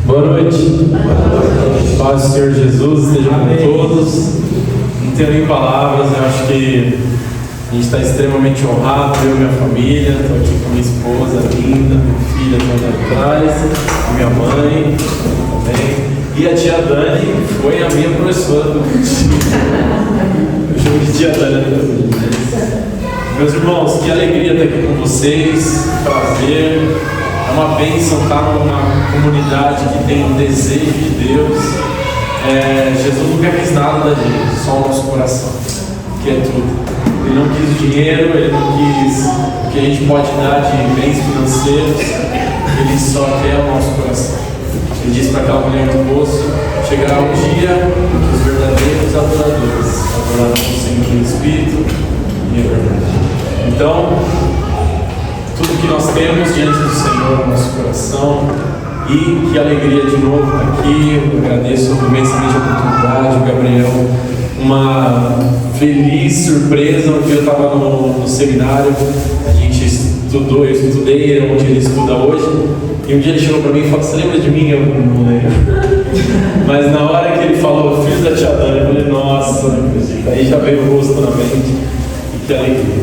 Boa noite. Paz do Senhor Jesus esteja com todos. Não tenho nem palavras, eu acho que a gente está extremamente honrado, eu e minha família. Estou aqui com minha esposa linda, minha filha também atrás, minha mãe também. E a tia Dani foi a minha professora do eu chamo de tia Dani. Meus irmãos, que alegria estar aqui com vocês, prazer. É uma bênção estar numa comunidade que tem um desejo de Deus. Jesus nunca quis nada da gente, só o nosso coração, que é tudo. Ele não quis dinheiro, ele não quis o que a gente pode dar de bens financeiros, ele só quer o nosso coração. Ele disse para aquela mulher do poço: chegará um dia que os verdadeiros adoradores adorarão o Senhor em espírito e em verdade. Então, tudo que nós temos diante do Senhor no nosso coração, e que alegria de novo estar aqui. Eu agradeço imensamente a oportunidade, o Gabriel, uma feliz surpresa. Um dia eu estava no seminário, a gente estudou, eu estudei onde ele estuda hoje, e um dia ele chegou para mim e falou: você lembra de mim? Eu não lembro. Mas na hora que ele falou filho da tia Dani, eu falei: nossa, não acredito. Aí já veio o rosto na mente, e que alegria.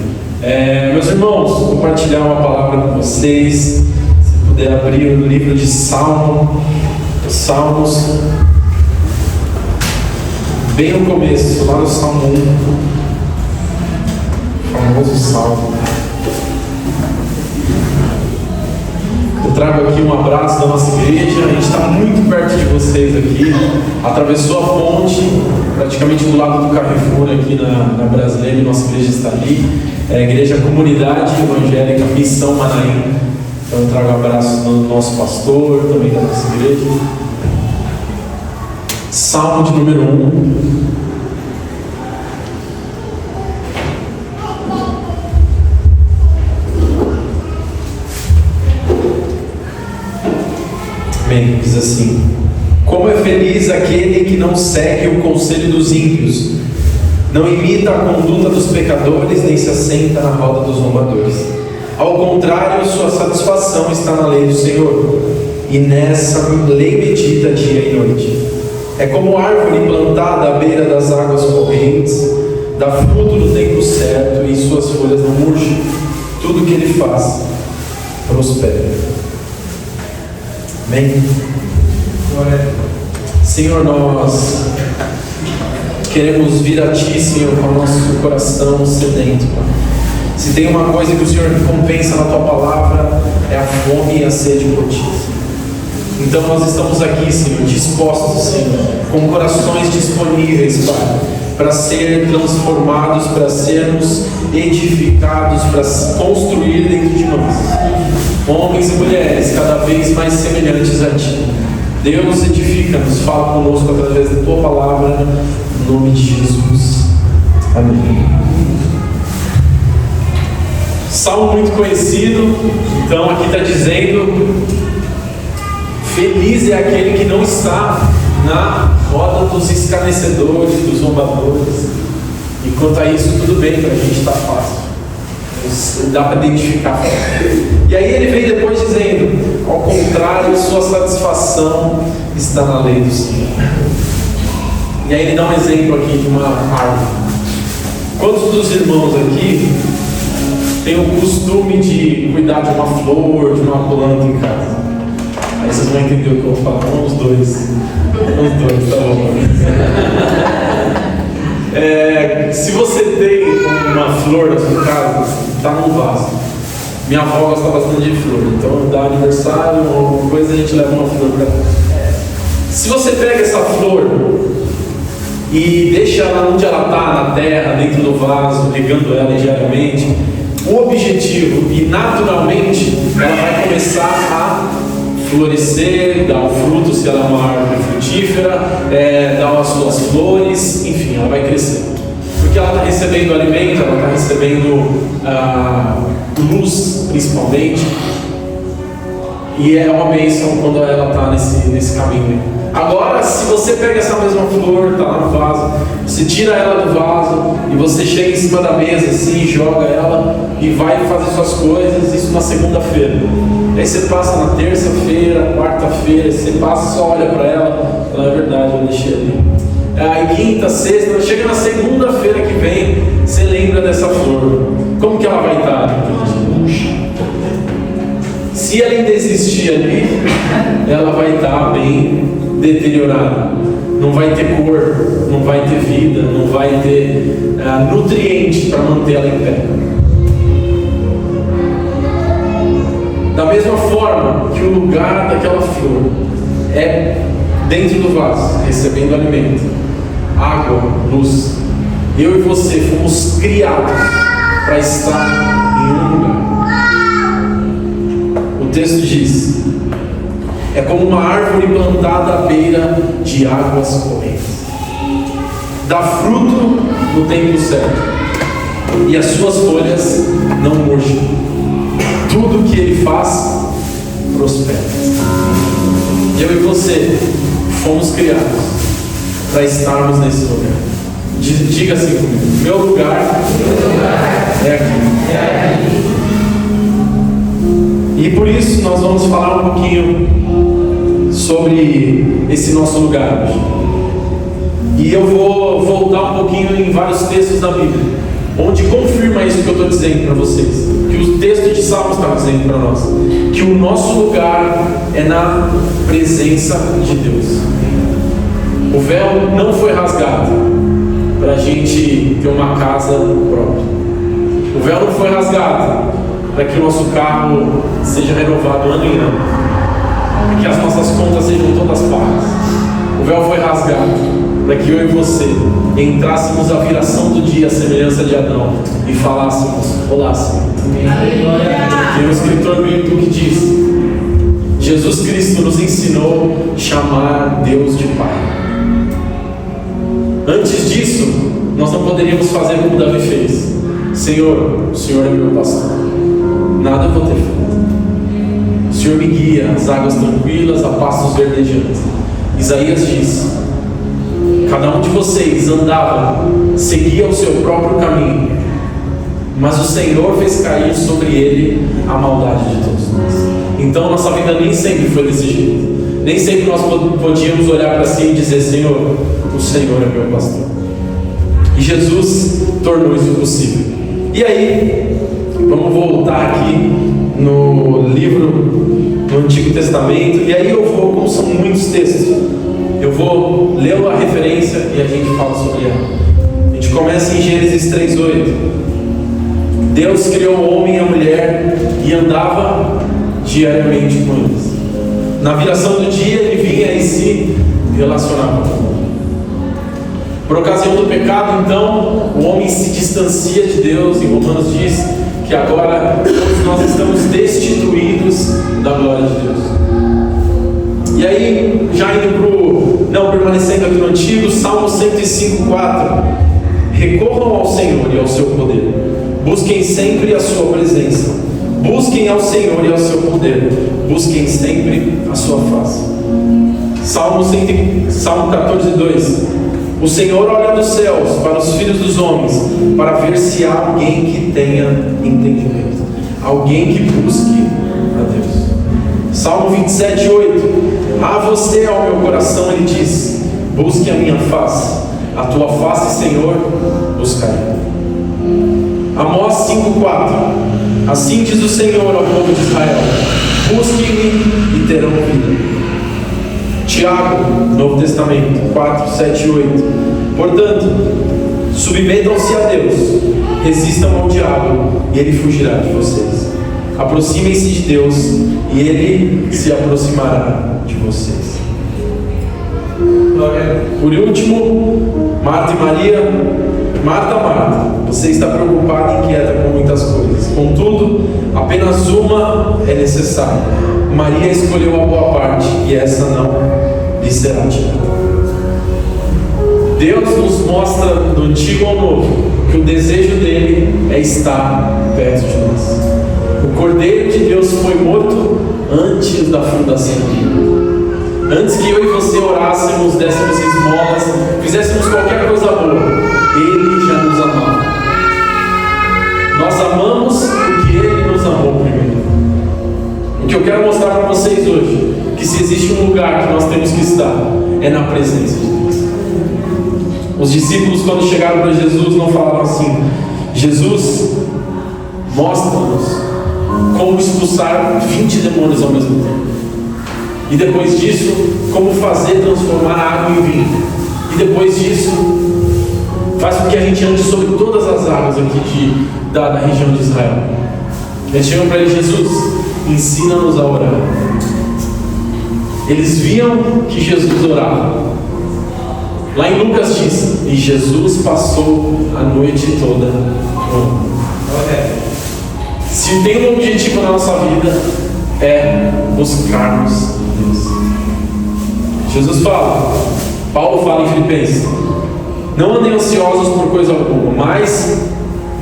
Meus irmãos, vou compartilhar uma palavra com vocês. Se puder abrir o livro de Salmos, bem no começo, lá no Salmo 1, o famoso Salmo. Eu trago aqui um abraço da nossa igreja. A gente está muito perto de vocês aqui. Atravessou a ponte, praticamente do lado do Carrefour, aqui na Brasileira. Nossa igreja está ali. É a igreja Comunidade Evangélica Missão Manaim. Então eu trago um abraço do nosso pastor, também da nossa igreja. Salmo de número 1. Amém. Diz assim: como é feliz aquele que não segue o conselho dos ímpios, não imita a conduta dos pecadores, nem se assenta na roda dos zombadores. Ao contrário, sua satisfação está na lei do Senhor, e nessa lei medita dia e noite. É como árvore plantada à beira das águas correntes, dá fruto no tempo certo, e suas folhas não murcham. Tudo que ele faz prospera. Amém? Senhor, nós queremos vir a Ti, Senhor, com o nosso coração sedento, Pai. Se tem uma coisa que o Senhor recompensa na Tua palavra, é a fome e a sede por Ti. Então nós estamos aqui, Senhor, dispostos, Senhor, com corações disponíveis, Pai, para ser transformados, para sermos edificados, para construir dentro de nós homens e mulheres cada vez mais semelhantes a Ti. Deus, edifica-nos, fala conosco através da Tua palavra, no nome de Jesus. Amém. Salmo muito conhecido. Então aqui está dizendo: feliz é aquele que não está na roda dos escarnecedores, dos zombadores. E quanto a isso, tudo bem, para a gente está fácil. Dá para identificar. E aí ele vem depois dizendo: ao contrário, sua satisfação está na lei do Senhor. E aí ele dá um exemplo aqui de uma árvore. Quantos dos irmãos aqui têm o costume de cuidar de uma flor, de uma planta em casa? Aí vocês vão entender o que eu vou falar. Uns dois, tá bom. Se você tem uma flor na sua casa, está num vaso. Minha avó gosta bastante de flor, então dá aniversário ou alguma coisa, a gente leva uma flor para ela. Se você pega essa flor e deixa ela onde ela está, na terra, dentro do vaso, regando ela diariamente, o objetivo, e naturalmente, ela vai começar a florescer, dar o fruto, se ela é uma árvore frutífera, dar as suas flores, enfim, ela vai crescer. Porque ela está recebendo alimento, ela está recebendo luz, principalmente, e é uma bênção quando ela está nesse caminho. Agora, se você pega essa mesma flor, está lá no vaso, Você tira ela do vaso e você chega em cima da mesa assim, joga ela e vai fazer suas coisas, isso na segunda-feira. Aí você passa na terça-feira, quarta-feira, você passa e só olha para ela, fala, é verdade, eu deixei ali. Aí quinta, sexta, chega na segunda-feira que vem, você lembra dessa flor. Como que ela vai estar? Se ela ainda existir ali, ela vai estar bem deteriorada. Não vai ter cor, não vai ter vida, não vai ter nutriente para manter ela em pé. Da mesma forma que o lugar daquela flor é dentro do vaso, recebendo alimento, água, luz. Eu e você fomos criados para estar em um lugar. O texto diz: é como uma árvore plantada à beira de águas correntes. Dá fruto no tempo certo, e as suas folhas não murcham. Tudo que ele faz, prospera. Eu e você fomos criados para estarmos nesse lugar. Diga assim comigo: meu lugar é aqui. E por isso nós vamos falar um pouquinho sobre esse nosso lugar hoje. E eu vou voltar um pouquinho em vários textos da Bíblia, onde confirma isso que eu estou dizendo para vocês, que o texto de Salmos está dizendo para nós, que o nosso lugar é na presença de Deus. O véu não foi rasgado para a gente ter uma casa própria. O véu não foi rasgado para que o nosso carro seja renovado ano em ano, para que as nossas contas sejam todas pagas. O véu foi rasgado para que eu e você entrássemos a viração do dia, a semelhança de Adão, e falássemos: olá, Senhor. Tem um escritor bíblico que diz: Jesus Cristo nos ensinou a chamar Deus de Pai. Antes disso, nós não poderíamos fazer como Davi fez: Senhor, o Senhor é meu pastor, nada eu vou ter falta. O Senhor me guia às águas tranquilas, a pastos verdejantes. Isaías diz: cada um de vocês andava, seguia o seu próprio caminho, mas o Senhor fez cair sobre ele a maldade de todos nós. Então nossa vida nem sempre foi desse jeito. Nem sempre nós podíamos olhar para si e dizer: Senhor, o Senhor é meu pastor. E Jesus tornou isso possível. E aí, vamos voltar aqui no livro do Antigo Testamento. E aí eu vou, como são muitos textos, eu vou ler a referência e a gente fala sobre ela. A gente começa em Gênesis 3:8. Deus criou o homem e a mulher e andava diariamente com eles. Na viração do dia ele vinha e se relacionava com eles. Por ocasião do pecado, então, o homem se distancia de Deus. E Romanos diz que agora todos nós estamos destituídos da glória de Deus. E aí, já indo permanecendo aqui no Antigo, Salmo 105:4. Recorram ao Senhor e ao seu poder. Busquem sempre a sua presença. Busquem ao Senhor e ao seu poder. Busquem sempre a sua face. Salmo 14:2. O Senhor olha dos céus para os filhos dos homens, para ver se há alguém que tenha entendimento, alguém que busque a Deus. Salmo 27:8. A você, ao meu coração, ele diz: busque a minha face, a tua face, Senhor, buscarei. Amós 5:4. Assim diz o Senhor ao povo de Israel: busquem-me e terão vida. Tiago, Novo Testamento, 4, 7 e 8. Portanto, submetam-se a Deus, resistam ao diabo e ele fugirá de vocês. Aproximem-se de Deus e ele se aproximará de vocês. Por último, Marta e Maria. Marta, você está preocupada e inquieta com muitas coisas. Contudo, apenas uma é necessária. Maria escolheu a boa parte e essa não lhe será tirada. Deus nos mostra do Antigo ao Novo que o desejo dele é estar perto de nós. O Cordeiro de Deus foi morto antes da fundação do mundo. Antes que eu e você orássemos, dessemos esmolas, fizéssemos qualquer coisa boa, Ele já nos amava. Nós amamos porque Ele nos amou primeiro. O que eu quero mostrar para vocês hoje, que se existe um lugar que nós temos que estar, é na presença de Deus. Os discípulos, quando chegaram para Jesus, não falaram assim: Jesus, mostra-nos como expulsar 20 demônios ao mesmo tempo. E depois disso, como fazer transformar a água em vinho. E depois disso, faz com que a gente ande sobre todas as águas aqui da região de Israel. Eles chegam para ele: Jesus, ensina-nos a orar. Eles viam que Jesus orava. Lá em Lucas diz: e Jesus passou a noite toda orando. Se tem um objetivo na nossa vida, é buscarmos Deus. Jesus fala, Paulo fala em Filipenses: não andem ansiosos por coisa alguma, mas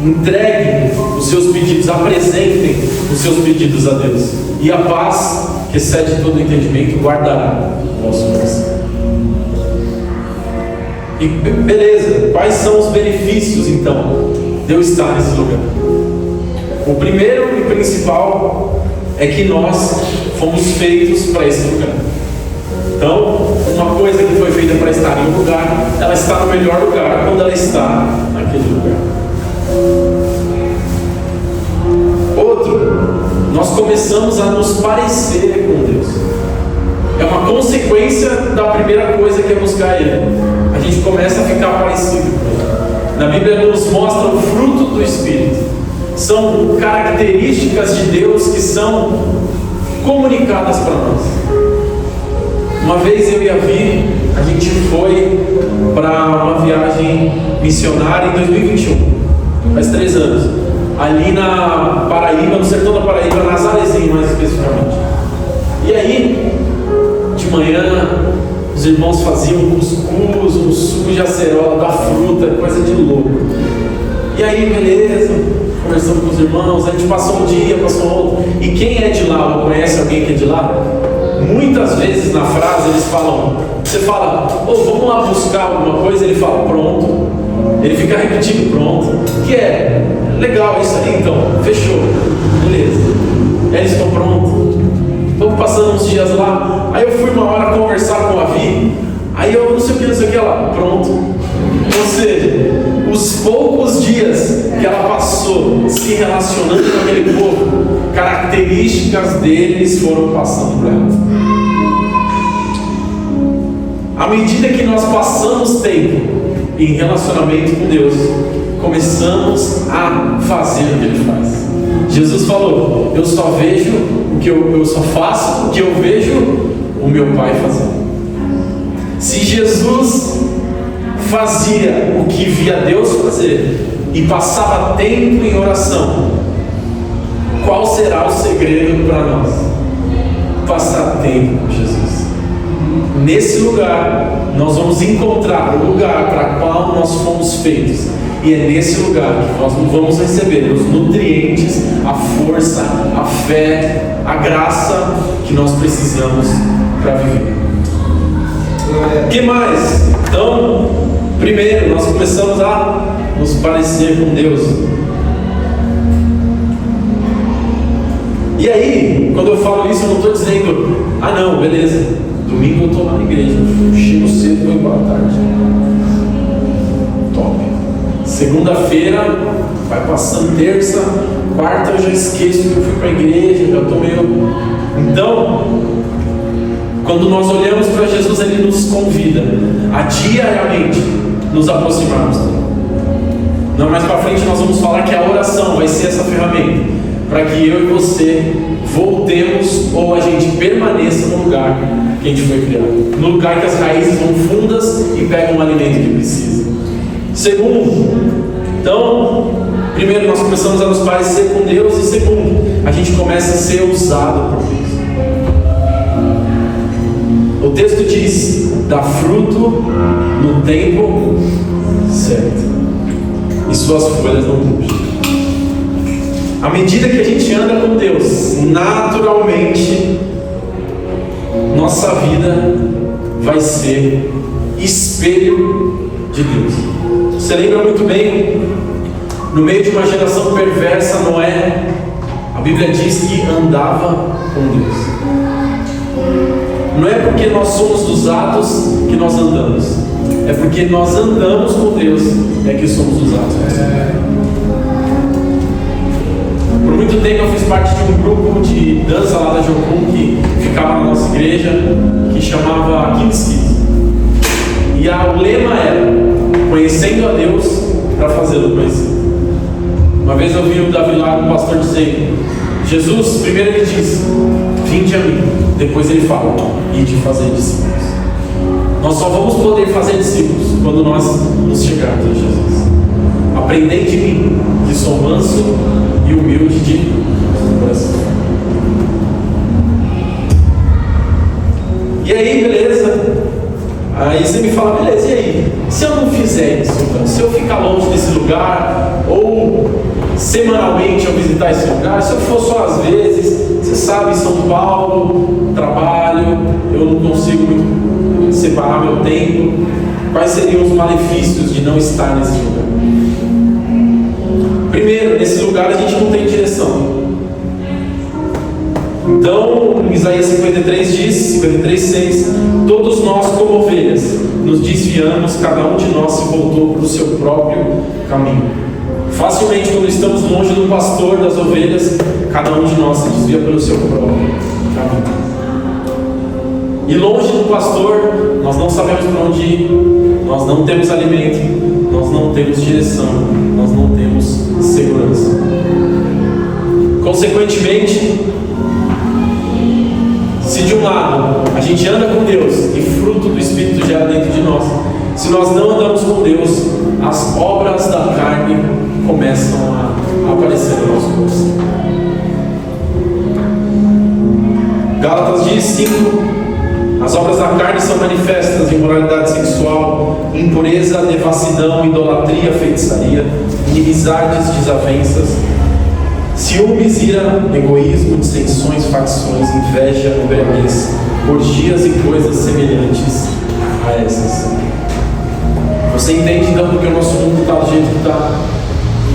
entreguem os seus pedidos, apresentem os seus pedidos a Deus, e a paz, que excede todo entendimento, guardará o vosso coração. E beleza, quais são os benefícios então de eu estar nesse lugar? O primeiro e principal é que nós fomos feitos para esse lugar. Então, uma coisa que foi feita para estar em um lugar, ela está no melhor lugar quando ela está naquele lugar. Outro, nós começamos a nos parecer com Deus. É uma consequência da primeira coisa, que é buscar Ele. A gente começa a ficar parecido com Ele. Na Bíblia nos mostra o fruto do Espírito. São características de Deus que são comunicadas para nós. Uma vez eu e a Vi, a gente foi para uma viagem missionária em 2021, faz 3 anos, ali na Paraíba, no sertão da Paraíba, Nazarezinho mais especificamente. E aí, de manhã, os irmãos faziam um cuscuz, um suco de acerola da fruta, coisa de louco. E aí, beleza, conversando com os irmãos, a gente passou um dia, passou outro. E quem é de lá, ou conhece alguém que é de lá, muitas vezes na frase eles falam, você fala, vamos lá buscar alguma coisa, ele fala, pronto. Ele fica repetindo, pronto. Que é legal isso aí, então, fechou, beleza. Eles estão prontos. Vamos passando uns dias lá. Aí eu fui uma hora conversar com a Vi. Aí eu não sei o que lá, pronto. Ou seja, os poucos dias que ela passou se relacionando com aquele povo, características deles foram passando para ela. À medida que nós passamos tempo em relacionamento com Deus, começamos a fazer o que Ele faz. Jesus falou: eu só vejo o que eu só faço o que eu vejo o meu Pai fazer. Se Jesus fazia o que via Deus fazer e passava tempo em oração, qual será o segredo para nós? Passar tempo com Jesus. Nesse lugar nós vamos encontrar o lugar para qual nós fomos feitos, e é nesse lugar que nós vamos receber os nutrientes, a força, a fé, a graça que nós precisamos para viver. O que mais? Então, primeiro, nós começamos a nos parecer com Deus. E aí, quando eu falo isso, eu não estou dizendo, não, beleza, domingo eu estou lá na igreja, eu chego cedo e vou embora à tarde. Top. Segunda-feira, vai passando terça, quarta eu já esqueço que eu fui para a igreja, já estou meio... Então, quando nós olhamos para Jesus, Ele nos convida a diariamente nos aproximarmos dele. Não, mais para frente nós vamos falar que a oração vai ser essa ferramenta para que eu e você voltemos, ou a gente permaneça no lugar que a gente foi criado, no lugar que as raízes vão fundas e pegam o alimento que precisa. Segundo, então, primeiro nós começamos a nos parecer com Deus, e segundo, a gente começa a ser usado por Deus. O texto diz: dá fruto no tempo certo, e suas folhas não murcham. À medida que a gente anda com Deus, naturalmente nossa vida vai ser espelho de Deus. Você lembra muito bem, no meio de uma geração perversa, Noé, a Bíblia diz que andava com Deus. Não é porque nós somos dos atos que nós andamos, é porque nós andamos com Deus é que somos dos atos. Por muito tempo eu fiz parte de um grupo de dança lá da Jocum que ficava na nossa igreja, que chamava Kings Kids. E o lema era: conhecendo a Deus para fazê-lo conhecer. Uma vez eu vi o Davi lá, o pastor, dizendo: Jesus, primeiro ele diz: vinde a mim. Depois ele fala: ide fazer discípulos. Nós só vamos poder fazer discípulos quando nós nos chegarmos a Jesus. Aprendei de mim, que sou manso e humilde de coração. E aí, beleza? Aí você me fala: beleza, e aí? Se eu não fizer isso, então, se eu ficar longe desse lugar, ou semanalmente eu visitar esse lugar, se eu for só às vezes, você sabe, São Paulo, trabalho, eu não consigo separar meu tempo, quais seriam os malefícios de não estar nesse lugar? Primeiro, nesse lugar a gente não tem direção. Então, Isaías 53 diz, 53:6, todos nós como ovelhas nos desviamos, cada um de nós se voltou para o seu próprio caminho. Facilmente, quando estamos longe do pastor das ovelhas, cada um de nós se desvia pelo seu próprio caminho. E longe do pastor, nós não sabemos para onde ir, nós não temos alimento, nós não temos direção, nós não temos segurança. Consequentemente, se de um lado a gente anda com Deus e fruto do Espírito gera dentro de nós, se nós não andamos com Deus, as obras da carne começam a aparecer no nosso coração. Gálatas diz 5: as obras da carne são manifestas: imoralidade sexual, impureza, devassidão, idolatria, feitiçaria, inimizades, desavenças, ciúmes, ira, egoísmo, dissensões, facções, inveja, embriaguez, orgias e coisas semelhantes a essas. Você entende então porque o nosso mundo está do jeito que está?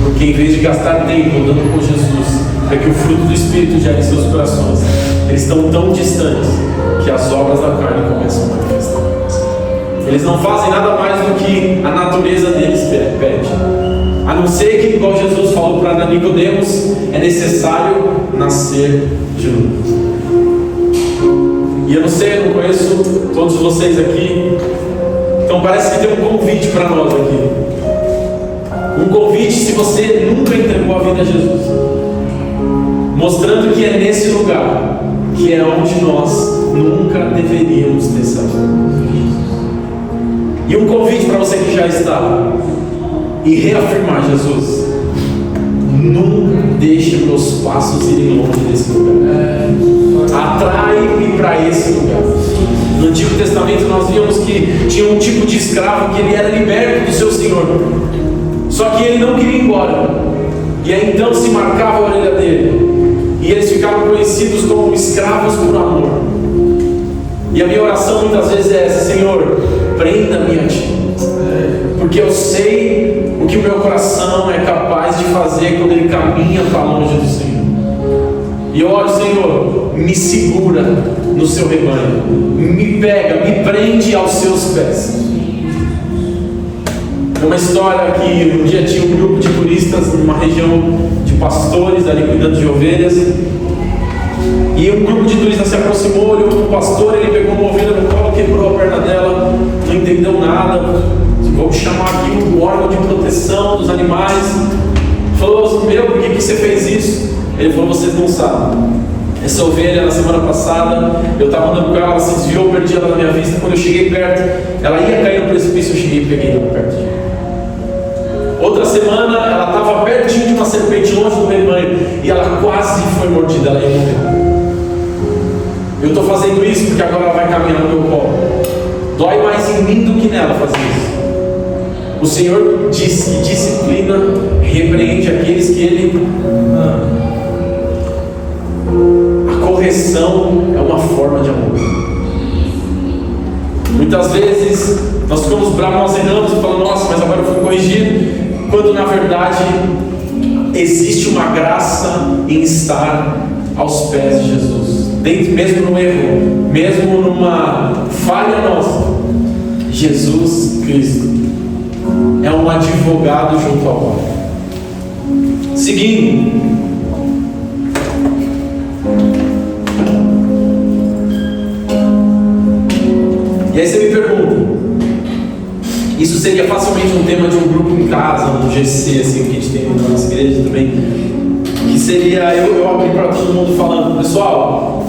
Porque em vez de gastar tempo andando com Jesus, para que o fruto do Espírito gere em seus corações, eles estão tão distantes que as obras da carne começam a manifestar. Eles não fazem nada mais do que a natureza deles pede. A não ser que, igual Jesus falou para Nicodemos, é necessário nascer de novo. E eu não sei, eu não conheço todos vocês aqui, então parece que tem um convite para nós aqui. Um convite se você nunca entregou a vida a Jesus, mostrando que é nesse lugar que é onde nós nunca deveríamos ter saído. E um convite para você que já está, e reafirmar: Jesus, nunca deixe meus passos irem longe desse lugar. Atrai-me para esse lugar. No Antigo Testamento nós vimos que tinha um tipo de escravo que ele era liberto do seu senhor, só que ele não queria ir embora, e aí então se marcava a orelha dele, e eles ficavam conhecidos como escravos por amor. E a minha oração muitas vezes é essa: Senhor, prenda-me a Ti, porque eu sei o que o meu coração é capaz de fazer quando ele caminha para longe do Senhor. E eu oro: Senhor, me segura no seu rebanho, me pega, me prende aos seus pés. É uma história que um dia tinha um grupo de turistas numa região de pastores ali cuidando de ovelhas, e um grupo de turistas se aproximou, olhou para o pastor, ele pegou uma ovelha no colo, quebrou a perna dela, não entendeu nada. Vou chamar aqui o órgão de proteção dos animais. Falou: meu, por que você fez isso? Ele falou: vocês não sabem. Essa ovelha, na semana passada, eu estava andando com ela, ela se desviou, perdi ela na minha vista. Quando eu cheguei perto, ela ia cair no precipício, eu cheguei e peguei ela perto de mim. Outra semana, ela estava pertinho de uma serpente, longe do rebanho, e ela quase foi mordida, ela ia morrer. Eu estou fazendo isso porque agora ela vai caminhar no meu colo. Dói mais em mim do que nela fazer isso. O Senhor diz que disciplina, repreende aqueles que Ele ama. A correção é uma forma de amor. Muitas vezes nós ficamos bravos, nós erramos e falamos, nossa, mas agora eu fui corrigido, quando na verdade existe uma graça em estar aos pés de Jesus, mesmo no erro, mesmo numa falha nossa. Jesus Cristo é um advogado junto ao Pai. Seguindo, e aí você me pergunta, isso seria facilmente um tema de um grupo em casa, um GC, assim, que a gente tem na nossa igreja também, que seria eu abrir para todo mundo falando, pessoal,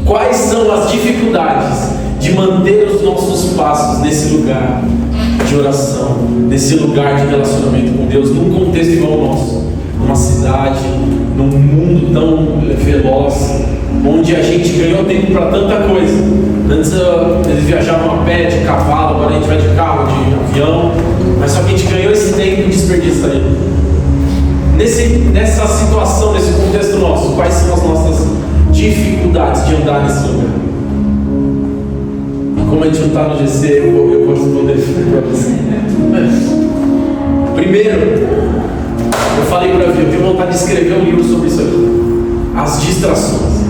quais são as dificuldades de manter os nossos passos nesse lugar de oração, nesse lugar de relacionamento com Deus, num contexto igual ao nosso, numa cidade, num mundo tão veloz, onde a gente ganhou tempo para tanta coisa. Antes eles viajavam a pé, de cavalo, agora a gente vai de carro, de avião, mas só que a gente ganhou esse tempo e desperdiça ele. Nessa situação, nesse contexto nosso, quais são as nossas dificuldades de andar nesse lugar? Como a gente não está no GC, eu vou responder para você. Primeiro, eu falei para eu tenho vontade de escrever um livro sobre isso aqui. As distrações.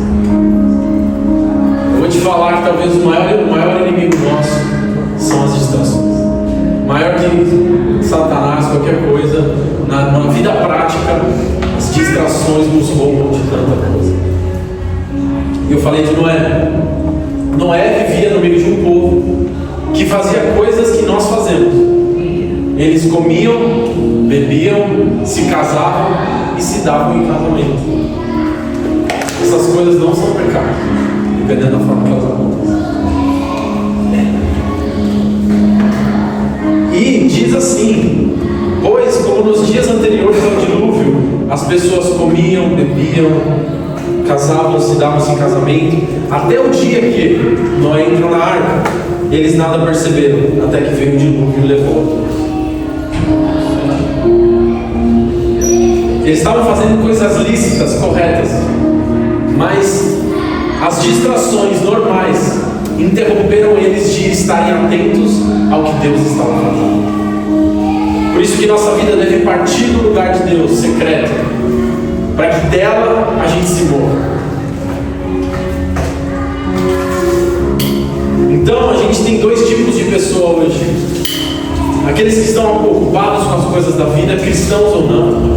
Eu vou te falar que talvez o maior inimigo nosso são as distrações. Maior que Satanás, qualquer coisa, na vida prática, as distrações nos roubam de tanta coisa. Eu falei de Noé. Noé vivia no meio de um povo que fazia coisas que nós fazemos. Eles comiam, bebiam, se casavam e se davam em casamento. Essas coisas não são pecado, dependendo da forma que elas acontecem. E diz assim: pois como nos dias anteriores ao dilúvio, as pessoas comiam, bebiam, casavam, se davam em casamento, até o dia que Noé entrou na arca, eles nada perceberam, até que veio o dilúvio e levou. Eles estavam fazendo coisas lícitas, corretas, mas as distrações normais interromperam eles de estarem atentos ao que Deus estava fazendo. Por isso que nossa vida deve partir do lugar de Deus, secreto, para que dela a gente se mova. Então a gente tem dois tipos de pessoa hoje: aqueles que estão ocupados com as coisas da vida, cristãos ou não.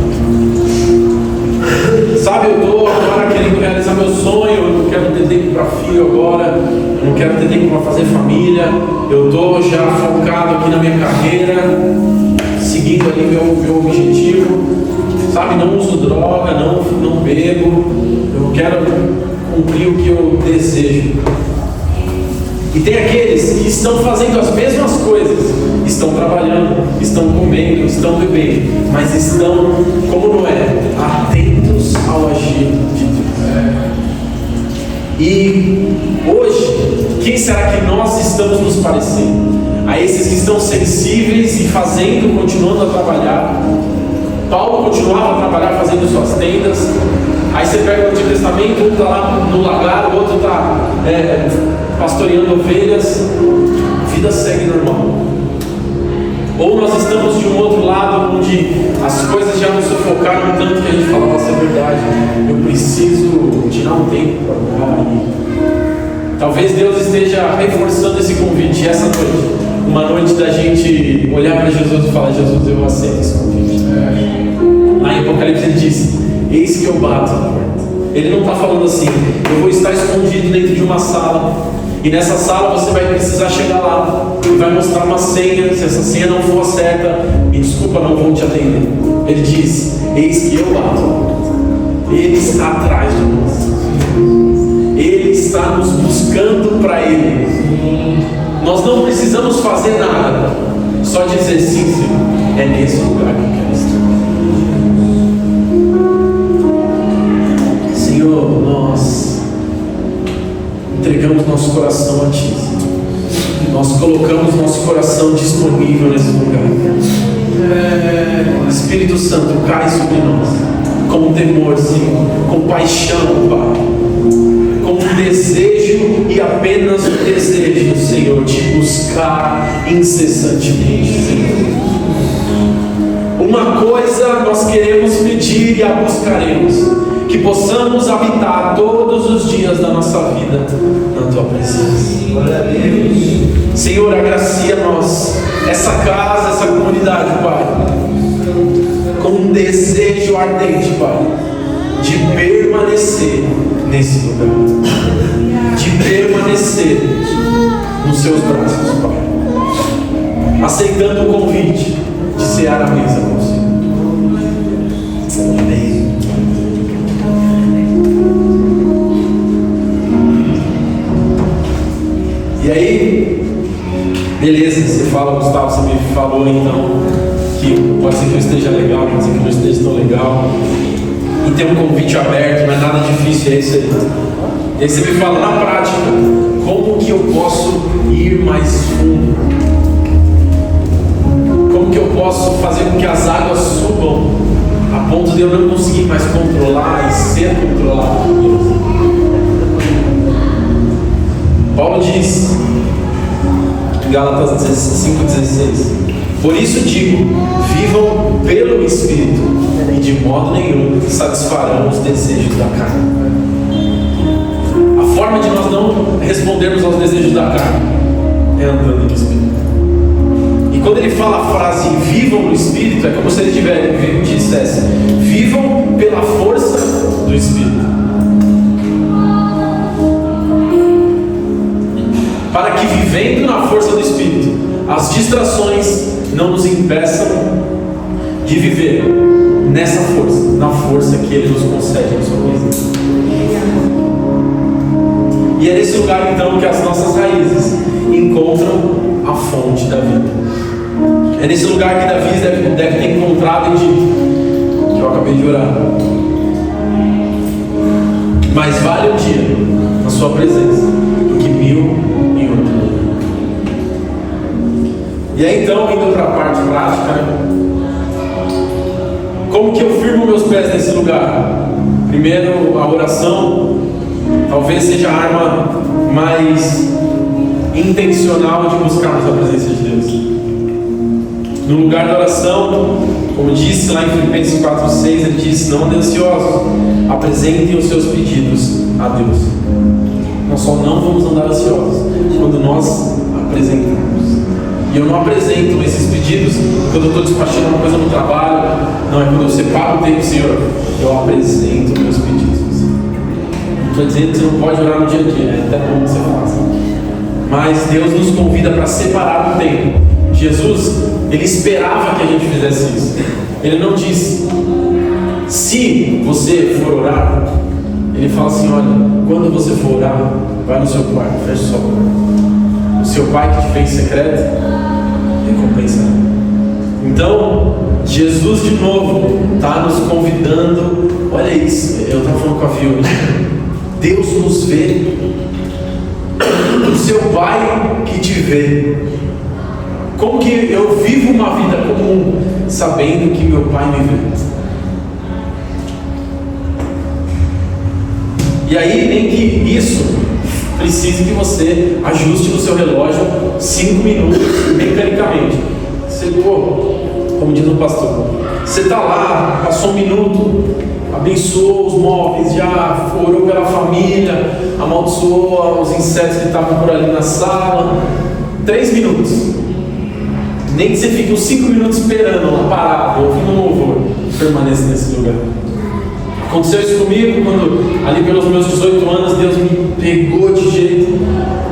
Sabe, eu estou agora querendo realizar meu sonho, eu não quero ter tempo para filho agora, eu não quero ter tempo para fazer família, eu estou já focado aqui na minha carreira, seguindo ali meu objetivo. Sabe, não uso droga, não bebo, eu quero cumprir o que eu desejo. E tem aqueles que estão fazendo as mesmas coisas, estão trabalhando, estão comendo, estão bebendo, mas estão, como Noé, atentos ao agir de Deus. E hoje, quem será que nós estamos nos parecendo? A esses que estão sensíveis e fazendo, continuando a trabalhar. Paulo continuava a trabalhar fazendo suas tendas. Aí você pega o Antigo Testamento, um está lá no lagar, o outro está pastoreando ovelhas. A vida segue normal. Ou nós estamos de um outro lado, onde as coisas já nos sufocaram tanto que a gente fala, nossa, é verdade, eu preciso tirar um tempo para orar. Talvez Deus esteja reforçando esse convite essa noite. Uma noite da gente olhar para Jesus e falar: Jesus, eu aceito esse convite. Lá em Apocalipse ele diz: eis que eu bato na porta. Ele não está falando assim: eu vou estar escondido dentro de uma sala, e nessa sala você vai precisar chegar lá e vai mostrar uma senha. Se essa senha não for certa, me desculpa, não vou te atender. Ele diz: eis que eu bato na porta. Ele está atrás de nós. Ele está nos buscando para Ele. Nós não precisamos fazer nada, só dizer: sim, Senhor, é nesse lugar que eu quero estar. Senhor, nós entregamos nosso coração a Ti, Senhor. Nós colocamos nosso coração disponível nesse lugar. Espírito Santo, cai sobre nós com temor, Senhor, com paixão, Pai, com desejo e apenas o desejo, Senhor, de buscar incessantemente, Senhor. Uma coisa nós queremos pedir e a buscaremos: que possamos habitar todos os dias da nossa vida na Tua presença. Glória a Deus. Senhor, agracia-nos essa casa, essa comunidade, Pai, com um desejo ardente, Pai, de permanecer nesse lugar, de permanecer nos Seus braços, Pai, aceitando o convite de cear a mesa com o Senhor. Amém. E aí, beleza, você fala, Gustavo, você me falou então que pode ser que eu esteja legal, pode ser que eu não esteja tão legal, e tem um convite aberto, não é nada difícil, é isso aí. E aí você me fala na prática, como que eu posso ir mais fundo? Como que eu posso fazer com que as águas subam a ponto de eu não conseguir mais controlar e ser controlado por Deus? Paulo diz em Gálatas 5,16: por isso digo, vivam pelo Espírito, e de modo nenhum satisfarão os desejos da carne. A forma de nós não respondermos aos desejos da carne é andando no Espírito. E quando ele fala a frase vivam no Espírito, é como se ele dissesse: vivam pela força do Espírito. Para que, vivendo na força do Espírito, as distrações não nos impeçam de viver nessa força, na força que Ele nos concede na sua presença. E é nesse lugar então que as nossas raízes encontram a fonte da vida. É nesse lugar que Davi deve ter encontrado e dito, que eu acabei de orar: mais vale um dia na sua presença do que 1000 em outro lugar. E aí então, indo para a parte prática, né? Como que eu firmo meus pés nesse lugar? Primeiro, a oração talvez seja a arma mais intencional de buscarmos a presença de Deus. No lugar da oração, como disse lá em Filipenses 4,6, ele diz: não andem ansiosos, apresentem os seus pedidos a Deus. Nós só não vamos andar ansiosos quando nós apresentamos. E eu não apresento esses pedidos quando eu estou despachando uma coisa no trabalho. Não, é quando eu separo o tempo, Senhor, eu apresento meus pedidos. Não estou dizendo que você não pode orar no dia a dia, é até bom que você faça. Mas Deus nos convida para separar o tempo. Jesus, Ele esperava que a gente fizesse isso. Ele não disse: se você for orar, Ele fala assim: olha, quando você for orar, vai no seu quarto, fecha sua porta. O seu Pai que te fez secreto, recompensa. Então, Jesus de novo está nos convidando. Olha isso, eu estava falando com a Viu. Deus nos vê. O seu Pai que te vê. Como que eu vivo uma vida comum, sabendo que meu Pai me vê? E aí, nem que isso precise que você ajuste no seu relógio 5 minutos mecanicamente. Você, como diz o pastor, você está lá, passou 1 minuto, abençoou os móveis, já orou pela família, amaldiçoou os insetos que estavam por ali na sala. 3 minutos. Nem que você fique uns 5 minutos esperando lá, parado, ouvindo um louvor, permaneça nesse lugar. Aconteceu isso comigo quando, ali pelos meus 18 anos, Deus me pegou de jeito.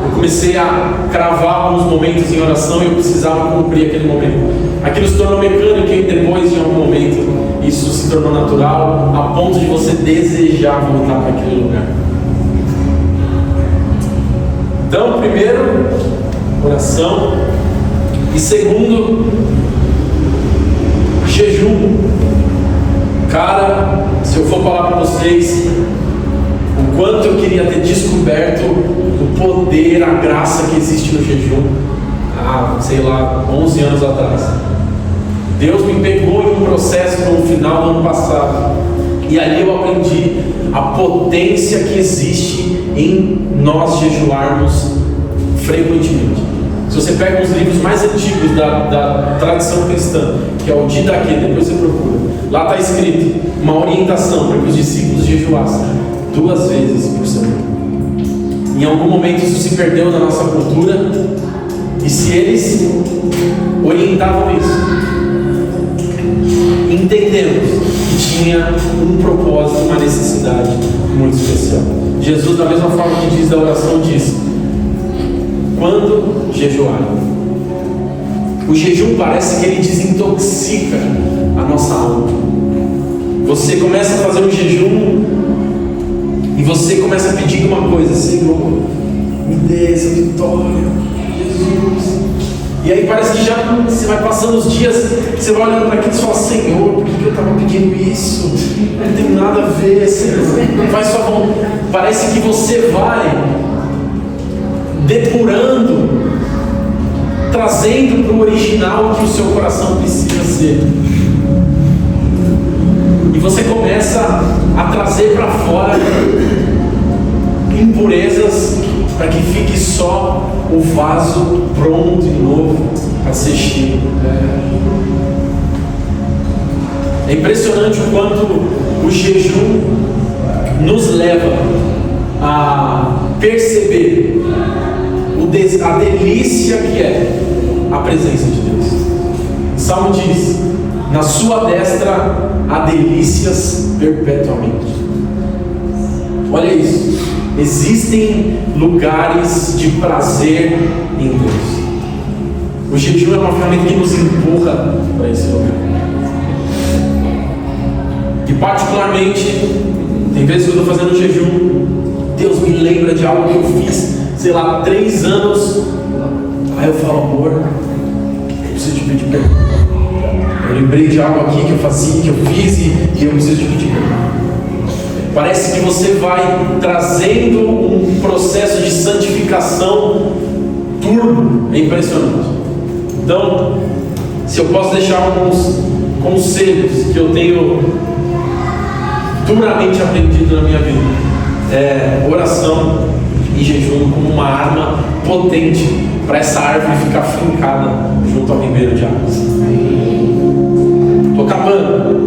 Eu comecei a cravar alguns momentos em oração e eu precisava cumprir aquele momento. Aquilo se tornou mecânico e depois, de algum momento, isso se tornou natural, a ponto de você desejar voltar para aquele lugar. Então, primeiro, oração. E segundo, jejum. Cara, se eu for falar para vocês o quanto eu queria ter descoberto o poder, a graça que existe no jejum há, 11 anos atrás. Deus me pegou em um processo no final do ano passado, e ali eu aprendi a potência que existe em nós jejuarmos frequentemente. Se você pega os livros mais antigos da tradição cristã, que é o Didaquê, depois você procura, lá está escrito uma orientação para que os discípulos jejuassem 2 vezes por semana. Em algum momento isso se perdeu na nossa cultura, e se eles orientavam isso, entendemos que tinha um propósito, uma necessidade muito especial. Jesus, da mesma forma que diz da oração, diz: quando jejuar. O jejum parece que ele desintoxica a nossa alma. Você começa a fazer um jejum e você começa a pedir uma coisa: Senhor, me dê essa vitória, Jesus. E aí parece que já você vai passando os dias, você vai olhando para aquilo e fala: Senhor, por que eu estava pedindo isso? Não tem nada a ver, Senhor. Faz sua vontade. Parece que você vai depurando, trazendo para o original que o seu coração precisa ser. E você começa a trazer para fora impurezas, para que fique só o vaso pronto e novo para ser cheio. É impressionante o quanto o jejum nos leva a perceber a delícia que é a presença de Deus. O Salmo diz: na sua destra há delícias perpetuamente. Olha isso. Existem lugares de prazer em Deus. O jejum é uma ferramenta que nos empurra para esse lugar. E particularmente, tem vezes que eu estou fazendo jejum, Deus me lembra de algo que eu fiz, sei lá, 3 anos. Aí eu falo: amor, eu preciso te pedir perdão. Eu lembrei de algo aqui que eu fazia, que eu fiz, e eu preciso te pedir perdão. Parece que você vai trazendo um processo de santificação turbo. É impressionante. Então, se eu posso deixar alguns conselhos que eu tenho duramente aprendido na minha vida, é oração e jejum como uma arma potente para essa árvore ficar fincada junto ao ribeiro de águas. Estou acabando.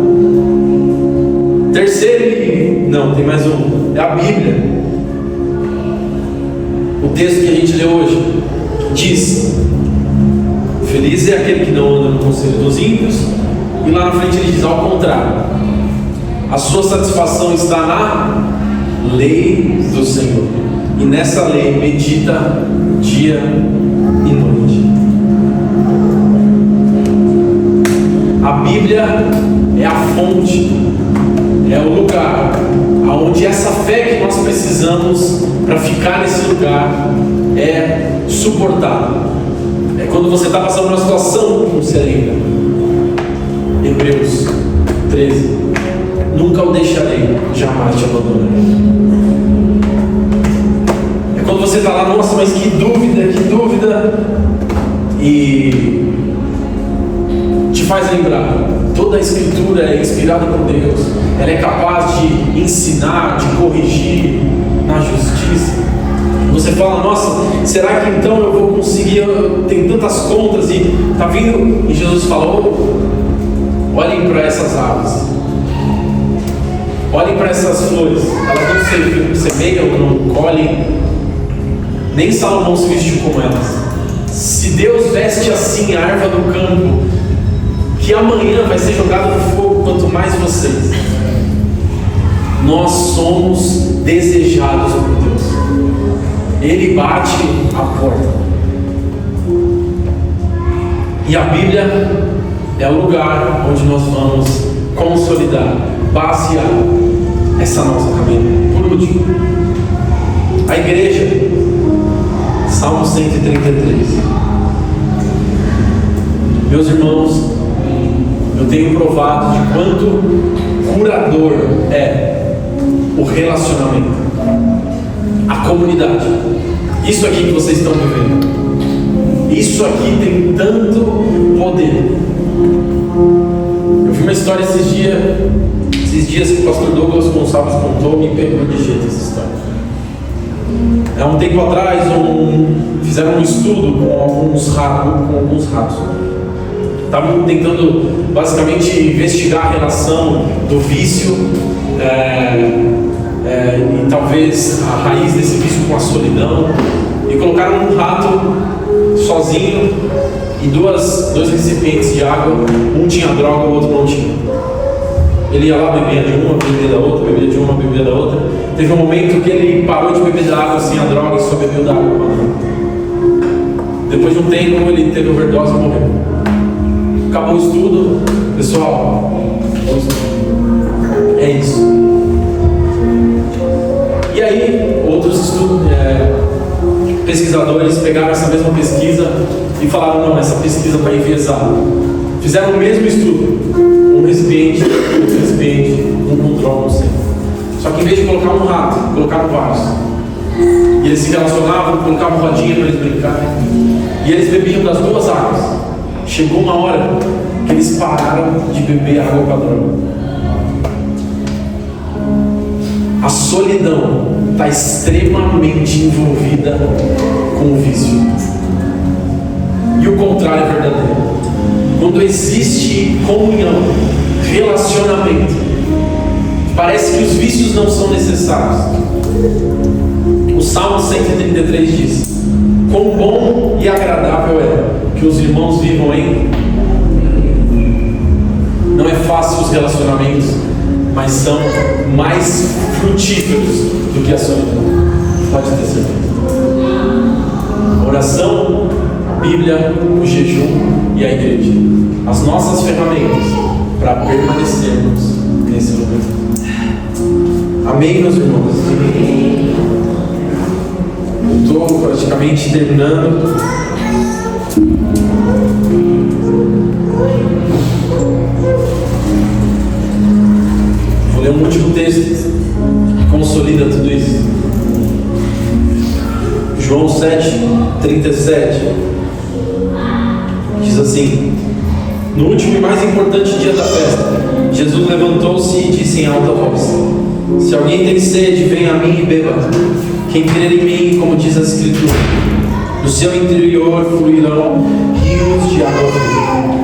Terceiro, não, tem mais um, é a Bíblia. O texto que a gente leu hoje diz: feliz é aquele que não anda no conselho dos ímpios. E lá na frente ele diz ao contrário: a sua satisfação está na lei do Senhor, e nessa lei medita dia e noite. A Bíblia é a fonte, é o lugar onde essa fé que nós precisamos para ficar nesse lugar é suportada. É quando você está passando uma situação que você lembra. Hebreus 13: nunca o deixarei, jamais te abandonarei. É quando você está lá: nossa, mas que dúvida, e te faz lembrar: toda a Escritura é inspirada por Deus, ela é capaz de ensinar, de corrigir na justiça. Você fala: nossa, será que então eu vou conseguir? Tem tantas contas e está vindo. E Jesus falou: olhem para essas aves, olhem para essas flores, elas não semeiam, não colhem, nem Salomão se vestiu como elas. Se Deus veste assim a erva do campo, que amanhã vai ser jogada no fogo, quanto mais vocês. Nós somos desejados por Deus. Ele bate a porta. E a Bíblia é o lugar onde nós vamos consolidar, basear essa nossa caminhada. Por último, a igreja. Salmo 133. Meus irmãos, eu tenho provado de quanto curador é o relacionamento, a comunidade. Isso aqui que vocês estão vivendo, isso aqui tem tanto poder. Eu vi uma história esses esses dias que o pastor Douglas Gonçalves contou, me pegou de jeito essa história. Há um tempo atrás, fizeram um estudo com alguns ratos. Estavam tentando basicamente investigar a relação do vício e talvez a raiz desse vício com a solidão, e colocaram um rato sozinho e dois recipientes de água. Um tinha droga, o outro não tinha. Ele ia lá, bebia de uma, bebia da outra, bebia de uma, bebia da outra. Teve um momento que ele parou de beber da água sem a droga e só bebeu da água com a droga. Depois de um tempo, ele teve overdose e morreu. Acabou o estudo, pessoal. É isso. E aí, outros pesquisadores pegaram essa mesma pesquisa e falaram: não, essa pesquisa está enviesada. Fizeram o mesmo estudo, um recipiente, outro recipiente, um com droga, não sei. Só que em vez de colocar um rato, colocaram vários. E eles se relacionavam, colocavam rodinha para eles brincarem. E eles bebiam das duas águas. Chegou uma hora que eles pararam de beber água com a droga. A solidão está extremamente envolvida com o vício. E o contrário é verdadeiro. Quando existe comunhão, relacionamento, parece que os vícios não são necessários. O Salmo 133 diz: quão bom e agradável é que os irmãos vivam em... Não é fácil os relacionamentos, mas são mais frutíferos do que a solidão. Pode ter certeza. A oração, a Bíblia, o jejum e a igreja. As nossas ferramentas para permanecermos nesse lugar. Amém, meus irmãos? Eu estou praticamente terminando. Vou ler um último texto que consolida tudo isso. João 7:37 diz assim: no último e mais importante dia da festa, Jesus levantou-se e disse em alta voz: se alguém tem sede, venha a mim e beba. Quem crer em mim, como diz a Escritura, do seu interior fluirão rios de água viva.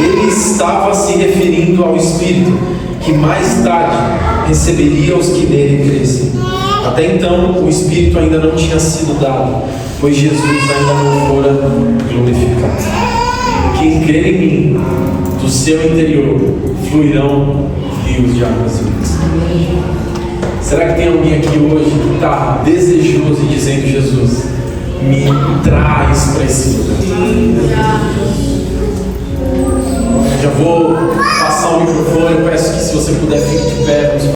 Ele estava se referindo ao Espírito, que mais tarde receberia os que nele crescem. Até então, o Espírito ainda não tinha sido dado, pois Jesus ainda não fora glorificado. Quem crer em mim, do seu interior fluirão rios de águas vivas. Será que tem alguém aqui hoje que está desejoso e dizendo: Jesus, me traz para esse lugar? Já vou passar o microfone. Eu peço que, se você puder, fique de pé.